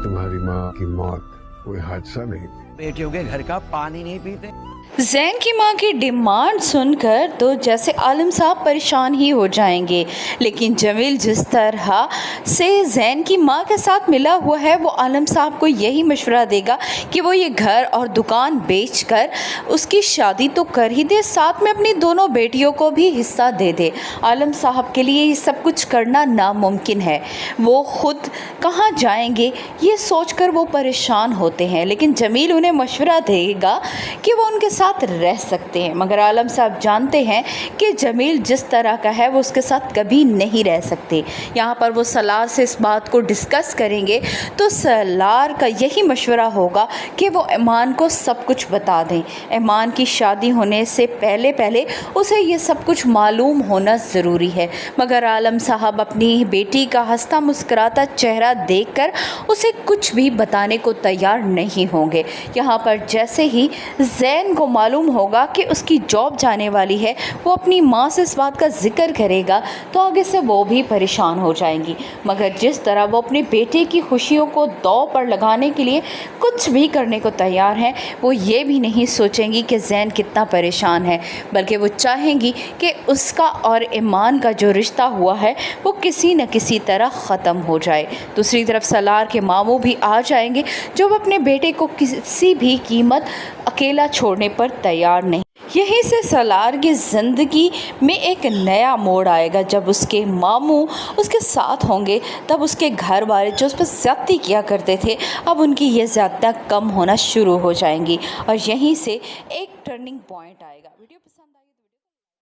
तुम्हारी माँ की मौत कोई हादसा नहीं थी। बेटियों के घर का पानी नहीं पीते। ज़ैन की मां की डिमांड सुनकर तो जैसे आलम साहब परेशान ही हो जाएंगे, लेकिन जमील जिस तरह से ज़ैन की मां के साथ मिला हुआ है वो आलम साहब को यही मशवरा देगा कि वो ये घर और दुकान बेचकर उसकी शादी तो कर ही दे, साथ में अपनी दोनों बेटियों को भी हिस्सा दे दे। आलम साहब के लिए ये सब कुछ करना नामुमकिन है। वो खुद कहाँ जाएंगे ये सोचकर वो परेशान होते हैं, लेकिन जमील उन्हें मशवरा देगा कि वो उनके साथ रह सकते हैं। मगर आलम साहब जानते हैं कि जमील जिस तरह का है वो उसके साथ कभी नहीं रह सकते। यहाँ पर वो सलार से इस बात को डिस्कस करेंगे तो सलार का यही मशवरा होगा कि वो ईमान को सब कुछ बता दें। ईमान की शादी होने से पहले पहले उसे ये सब कुछ मालूम होना ज़रूरी है। मगर आलम साहब अपनी बेटी का हंसता मुस्कुराता चेहरा देखकर उसे कुछ भी बताने को तैयार नहीं होंगे। यहाँ पर जैसे ही ज़ैन को मालूम होगा कि उसकी जॉब जाने वाली है, वो अपनी माँ से इस बात का जिक्र करेगा तो आगे से वो भी परेशान हो जाएंगी। मगर जिस तरह वो अपने बेटे की खुशियों को दांव पर लगाने के लिए कुछ भी करने को तैयार हैं, वो ये भी नहीं सोचेंगी कि ज़ैन कितना परेशान है, बल्कि वो चाहेंगी कि उसका और ईमान का जो रिश्ता हुआ है वो किसी न किसी तरह ख़त्म हो जाए। दूसरी तरफ सलार के मामू भी आ जाएंगे जो अपने बेटे को किसी भी कीमत अकेला छोड़ने पर तैयार नहीं। यहीं से सलार की ज़िंदगी में एक नया मोड़ आएगा जब उसके मामू उसके साथ होंगे। तब उसके घर वाले जो उस पर ज़्यादती किया करते थे, अब उनकी ये ज़्यादतियाँ कम होना शुरू हो जाएंगी और यहीं से एक टर्निंग पॉइंट आएगा। वीडियो